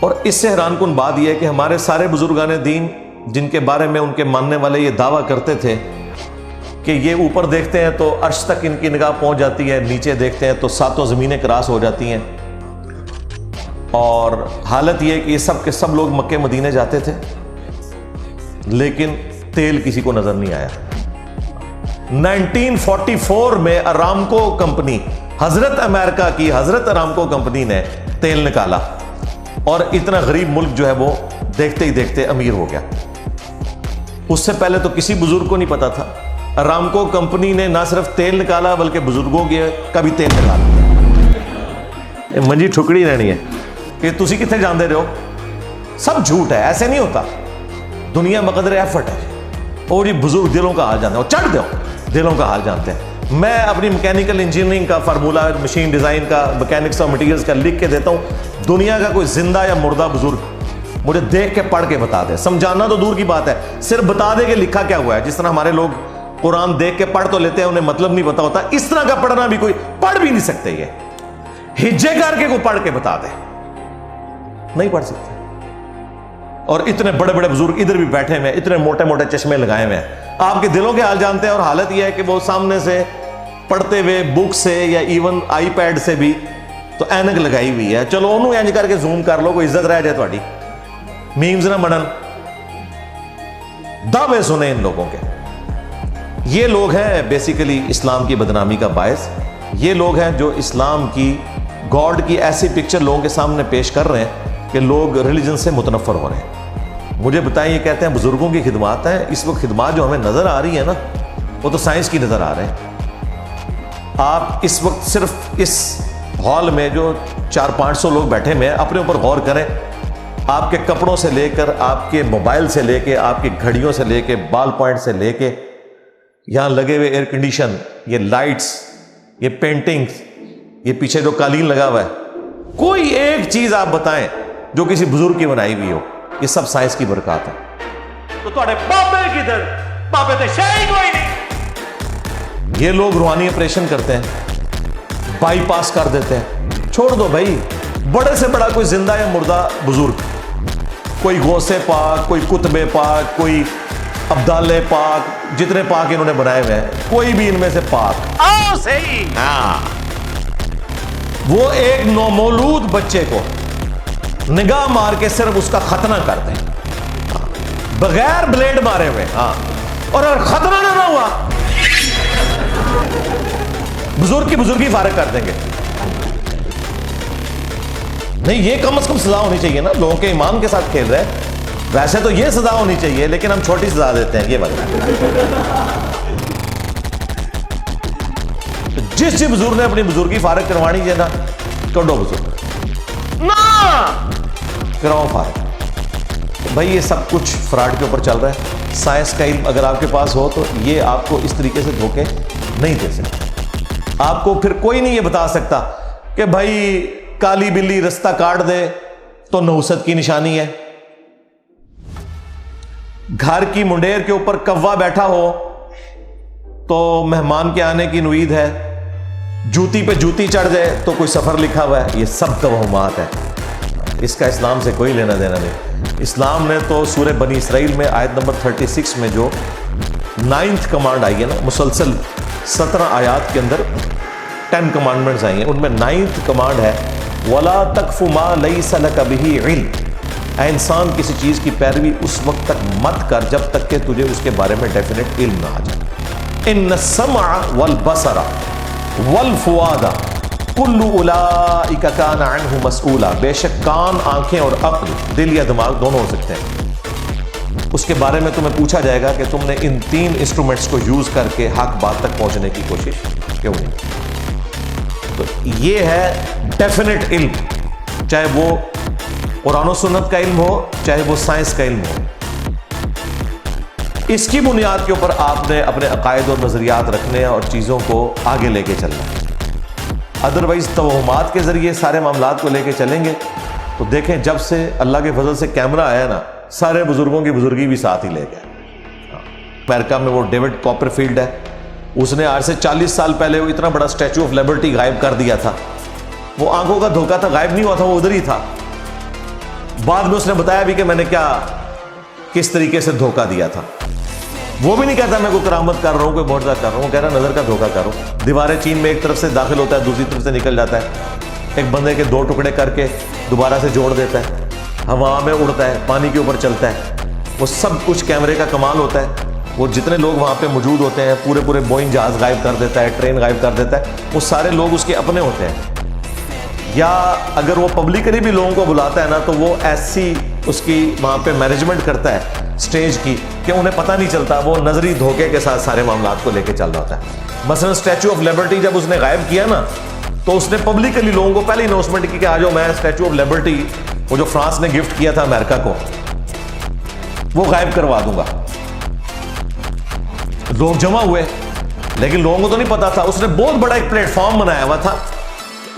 और इससे हैरानकुन बात यह है कि हमारे सारे बुजुर्गान दीन जिनके बारे में उनके मानने वाले ये दावा करते थे कि ये ऊपर देखते हैं तो अर्श तक इनकी निगाह पहुंच जाती है, नीचे देखते हैं तो सातों ज़मीनें क्रॉस हो जाती हैं, और हालत ये कि ये सब के सब लोग मक्के मदीने जाते थे लेकिन तेल किसी को नजर नहीं आया। 1944 में अरामको कंपनी, हजरत अमेरिका की हजरत अरामको कंपनी ने तेल निकाला और इतना गरीब मुल्क जो है वो देखते ही देखते अमीर हो गया। उससे पहले तो किसी बुजुर्ग को नहीं पता था। अरामको कंपनी ने ना सिर्फ तेल निकाला बल्कि बुजुर्गों का भी तेल निकाला। मंजी ठुकड़ी रहनी है कि तुसी कितने जानते रहे हो, सब झूठ है, ऐसे नहीं होता। दुनिया मकदर एफर्ट है और ये बुजुर्ग दिलों का हाल जानते हैं, चढ़ दो दिलों का हाल जानते हैं। मैं अपनी मैकेनिकल इंजीनियरिंग का फार्मूला, मशीन डिजाइन का, मैकेनिक्स और मटेरियल्स का लिख के देता हूं। दुनिया का कोई जिंदा या मुर्दा बुजुर्ग मुझे देख के पढ़ के बता दे, समझाना तो दूर की बात है, सिर्फ बता दे कि लिखा क्या हुआ है। जिस तरह हमारे लोग कुरान देख के पढ़ तो लेते हैं, उन्हें मतलब नहीं पता होता, इस तरह का पढ़ना भी कोई पढ़ भी नहीं सकते। ये हिज्जे करके कोई पढ़ के बता दे, नहीं पढ़ सकते। और इतने बड़े बड़े बुजुर्ग इधर भी बैठे हुए हैं, इतने मोटे मोटे चश्मे लगाए हुए हैं, आपके दिलों के हाल जानते हैं। और हालत यह है कि वो सामने से पढ़ते हुए बुक से या इवन आईपैड से भी तो ऐनक लगाई हुई है। चलो उन्होंने इंज करके जूम कर लो, कोई इज्जत रह जाए थोड़ी, मीम्स ना बनन। दावे सुने इन लोगों के। ये लोग हैं बेसिकली इस्लाम की बदनामी का बायस। ये लोग हैं जो इस्लाम की, गॉड की ऐसी पिक्चर लोगों के सामने पेश कर रहे हैं कि लोग रिलीजन से मुतनफ़र हो रहे हैं। मुझे बताएं, ये कहते हैं बुजुर्गों की खिदमात है। इस वक्त खिदमात जो हमें नजर आ रही है ना, वो तो साइंस की नजर आ रहे हैं। आप इस वक्त सिर्फ इस हॉल में जो 400-500 लोग बैठे हुए हैं, अपने ऊपर गौर करें। आपके कपड़ों से लेकर, आपके मोबाइल से लेके, आपकी घड़ियों से लेके, बाल पॉइंट से लेके, यहां लगे हुए एयर कंडीशन, ये लाइट्स, ये पेंटिंग्स, ये पीछे जो कालीन लगा हुआ है, कोई एक चीज आप बताएं जो किसी बुजुर्ग की बनाई हुई हो। ये सब साइंस की बरकत है। तो तुम्हारे पापे किधर, पापे तो शायद कोई नहीं। ये लोग रूहानी ऑपरेशन करते हैं, बाईपास कर देते हैं। छोड़ दो भाई, बड़े से बड़ा कोई जिंदा या मुर्दा बुजुर्ग, कोई गौसे पाक, कोई कुतबे पाक, कोई अब्दाले पाक, जितने पाक इन्होंने बनाए हुए हैं, कोई भी इनमें से पाक आओ सही। हाँ, वो एक नौमौलूद बच्चे को निगाह मार के सिर्फ उसका खतना कर दें, बगैर ब्लेड मारे हुए। हाँ, और अगर खतना ना हुआ, बुजुर्ग की बुजुर्गी फारिग कर देंगे। नहीं, ये कम से कम सजा होनी चाहिए ना, लोगों के ईमान के साथ खेल रहे हैं। वैसे तो ये सजा होनी चाहिए, लेकिन हम छोटी सजा देते हैं। ये बात जिस बुजुर्ग ने अपनी बुजुर्गी फारिग करवानी है ना, करो बुजुर्ग ना, कराओ फारिग। तो भाई ये सब कुछ फ्रॉड के ऊपर चल रहा है। साइंस का इल्म अगर आपके पास हो तो ये आपको इस तरीके से धोखे नहीं दे सकते। आपको फिर कोई नहीं ये बता सकता कि भाई काली बिल्ली रास्ता काट दे तो नहुसत की निशानी है, घर की मुंडेर के ऊपर कौवा बैठा हो तो मेहमान के आने की उम्मीद है, जूती पे जूती चढ़ जाए तो कोई सफर लिखा हुआ है। ये सब तवहमात है, इसका इस्लाम से कोई लेना देना नहीं। इस्लाम ने तो सूरह बनी इसराइल में आयत नंबर 36 में जो 9th कमांड आई है ना, मुसलसल 17 आयात के अंदर 10 कमांडमेंट्स आई हैं, उनमें 9th कमांड है वला तकफु मा लैसा लका बिही इल्म। ऐ इंसान, किसी चीज की पैरवी उस वक्त तक मत कर जब तक कि तुझे उसके बारे में डेफिनेट इल्म ना आ जाए। इन्न समा वल बसरा वल फुआदा कुल्लु उलाइका काना अन्हु मसऊला। बेशक कान, आंखें और अक्ल, दिल या दिमाग दोनों हो सकते हैं, उसके बारे में तुम्हें पूछा जाएगा कि तुमने इन 3 इंस्ट्रूमेंट्स को यूज करके हक बात तक पहुंचने की कोशिश क्यों नहीं। तो ये है डेफिनेट इल्म, चाहे वो कुरान और सुन्नत का इल्म हो, चाहे वो साइंस का इल्म हो। इसकी बुनियाद के ऊपर आपने अपने अकायद और नजरियात रखने हैं और चीजों को आगे लेके चलना है। अदरवाइज तवहमात के जरिए सारे मामलात को लेके चलेंगे तो देखें, जब से अल्लाह के फजल से कैमरा आया ना, सारे बुजुर्गों की बुजुर्गी भी साथ ही ले गया। अमेरिका में वो डेविड कॉपरफील्ड है, उसने आज से 40 साल पहले वो इतना बड़ा स्टैचू ऑफ लिबर्टी गायब कर दिया था। वो आंखों का धोखा था, गायब नहीं हुआ था, वो उधर ही था। बाद में उसने बताया भी कि मैंने क्या किस तरीके से धोखा दिया था। वो भी नहीं कहता मैं कोई करामत कर रहा हूँ, कोई मोर्चा कर रहा हूँ, कह रहा नजर का धोखा कर रहा हूँ। दीवारें चीन में एक तरफ से दाखिल होता है, दूसरी तरफ से निकल जाता है, एक बंदे के 2 टुकड़े करके दोबारा से जोड़ देता है, हवा में उड़ता है, पानी के ऊपर चलता है। वो सब कुछ कैमरे का कमाल होता है। वो जितने लोग वहाँ पे मौजूद होते हैं, पूरे पूरे बोइंग जहाज गायब कर देता है, ट्रेन गायब कर देता है, वो सारे लोग उसके अपने होते हैं। या अगर वो पब्लिकली भी लोगों को बुलाता है ना, तो वो ऐसी उसकी वहाँ पे मैनेजमेंट करता है स्टेज की कि उन्हें पता नहीं चलता, वो नजरी धोखे के साथ सारे मामला को लेके चल रहा होता है। मसलन स्टैचू ऑफ लिबर्टी जब उसने गायब किया ना, तो उसने पब्लिकली लोगों को पहले अनाउंसमेंट की कि आ जाओ, मैं स्टैचू ऑफ लिबर्टी, वो जो फ्रांस ने गिफ्ट किया था अमेरिका को, वो गायब करवा दूंगा। लोग जमा हुए, लेकिन लोगों को तो नहीं पता था। उसने बहुत बड़ा एक प्लेटफॉर्म बनाया हुआ था,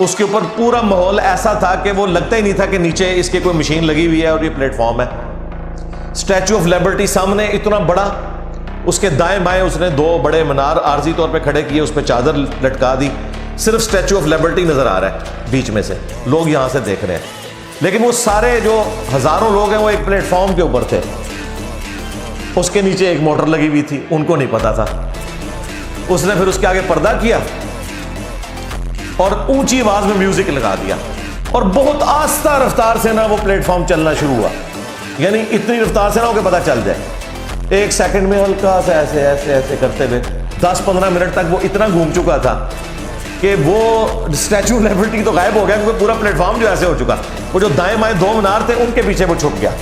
उसके ऊपर पूरा माहौल ऐसा था कि वो लगता ही नहीं था कि नीचे इसके कोई मशीन लगी हुई है और ये प्लेटफॉर्म है। स्टैचू ऑफ लिबर्टी सामने इतना बड़ा, उसके दाएं बाएं उसने 2 बड़े मीनार आर्जी तौर पे खड़े किए, उस पर चादर लटका दी, सिर्फ स्टैचू ऑफ लिबर्टी नजर आ रहा है बीच में से, लोग यहां से देख रहे हैं। लेकिन वो सारे जो हजारों लोग हैं वो एक प्लेटफॉर्म के ऊपर थे, उसके नीचे एक मोटर लगी हुई थी, उनको नहीं पता था। उसने फिर उसके आगे पर्दा किया और ऊंची आवाज में म्यूजिक लगा दिया, और बहुत आस्ता रफ्तार से ना वो प्लेटफॉर्म चलना शुरू हुआ। यानी इतनी रफ्तार से ना हो कि पता चल जाए, 1 सेकंड में हल्का सा ऐसे ऐसे ऐसे करते हुए 10-15 मिनट तक वो इतना घूम चुका था कि वो स्टैचू ऑफ लिबर्टी तो गायब हो गया, क्योंकि पूरा प्लेटफॉर्म जो ऐसे हो चुका। वो जो दाएं बाएं 2 मीनार थे उनके पीछे वो छुप गया।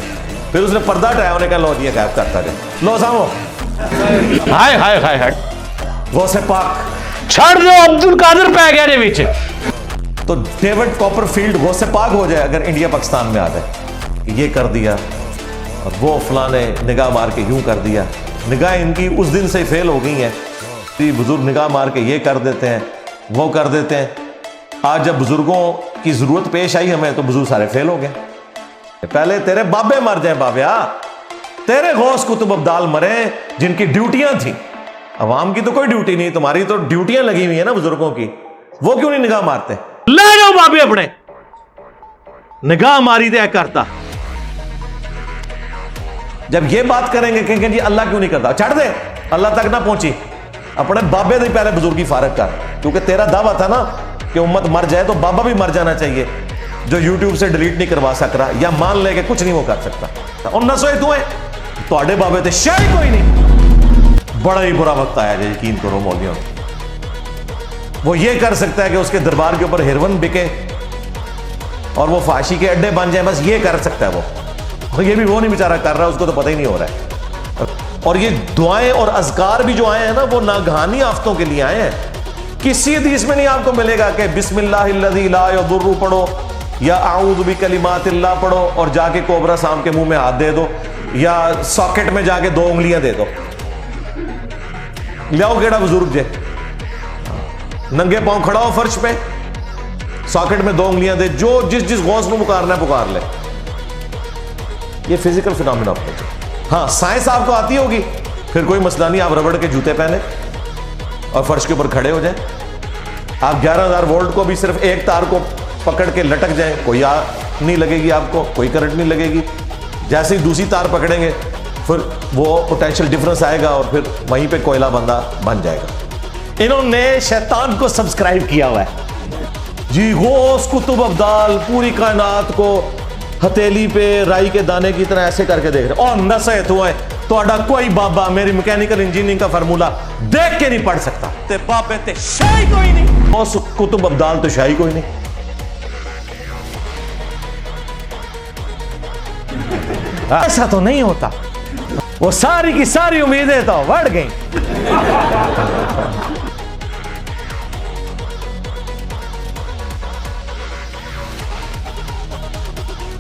फिर उसने पर्दा हटाया, उन्हें कहा लो जी गायब करता है, लो सामो। हाय हाय हाय हाय, वो से पाक छड़ दो, अब्दुल कादिर पै गया विच। तो डेविड कॉपरफील्ड वो से पाक हो जाए अगर इंडिया पाकिस्तान में आ जाए, ये कर दिया और वो फलाने निगाह मार के यूं कर दिया। निगाह इनकी उस दिन से फेल हो गई है। बुजुर्ग निगाह मार के ये कर देते हैं, वो कर देते हैं। आज जब बुजुर्गों की जरूरत पेश आई हमें, तो बुजुर्ग सारे फेल हो गए। पहले तेरे बाबे मर जाए बाबया, तेरे गौस कुतुब अब्दाल मरे जिनकी ड्यूटियां थी। अवाम की तो कोई ड्यूटी नहीं, तुम्हारी तो ड्यूटियां लगी हुई है ना बुजुर्गों की, वो क्यों नहीं निगाह मारते? ले जाओ बाबे अपने, निगाह मारी दे करता। जब ये बात करेंगे कहेंगे जी अल्लाह क्यों नहीं करता, छड़ दे, अल्लाह तक ना पहुंची, अपने बाबे से पहले बुजुर्गी फारग कर। क्योंकि तेरा दावा था ना कि उम्मत मर जाए तो बाबा भी मर जाना चाहिए, जो यूट्यूब से डिलीट नहीं करवा सक रहा, या मान ले कि कुछ नहीं वो कर सकता। और नसोए तू है, थोड़े बाबे थे शायद कोई नहीं। बड़ा ही बुरा वक्त आया है, यकीन करो मौलियों। वो ये कर सकता है कि उसके दरबार के ऊपर हिरवन बिके और वो फाशी के अड्डे बन जाए, बस ये कर सकता है वो। और ये भी वो नहीं बेचारा कर रहा, उसको तो पता ही नहीं हो रहा है। और ये दुआएं और अज़कार भी जो आए हैं ना, वो नागहानी आफतों के लिए आए हैं। किसी हदीस में नहीं आपको मिलेगा कि बिस्मिल्लाहिल्लज़ी ला यदुर्रु पढ़ो या आऊज़ु बिकलिमातिल्लाह पढ़ो और जाके कोबरा सांप के मुंह में हाथ दे दो, या सॉकेट में जाके 2 उंगलियां दे दो। लियाओ केड़ा बुजुर्ग जे नंगे पांव खड़ा हो फर्श पे, सॉकेट में 2 उंगलियां दे, जो जिस जिस गौस को पुकारना है पुकार ले। ये फिजिकल फिनोमेना होता है। हाँ, साइंस आपको आती होगी, फिर कोई मसला नहीं, आप रबड़ के जूते पहने और फर्श के ऊपर खड़े हो जाए। आप 11,000 वोल्ट को भी सिर्फ एक तार को पकड़ के लटक जाए, कोई आग नहीं लगेगी आपको, कोई करंट नहीं लगेगी। जैसे ही दूसरी तार पकड़ेंगे फिर वो पोटेंशियल डिफरेंस आएगा और फिर वहीं पे कोयला बंदा बन जाएगा। इन्होंने शैतान को सब्सक्राइब किया हुआ है जी। गौस कुतुब अब्दाल पूरी कायनात को हथेली पे राई के दाने की तरह ऐसे करके देख रहे। और नसीहत हुआ है तो कोई बाबा मेरी मैकेनिकल इंजीनियरिंग का फार्मूला देख के नहीं पढ़ सकता, ते बाबे ते शाही कोई नहीं, गौस कुतुब अब्दाल तो शाही कोई नहीं। ऐसा तो नहीं होता, वो सारी की सारी उम्मीदें तो बढ़ गई।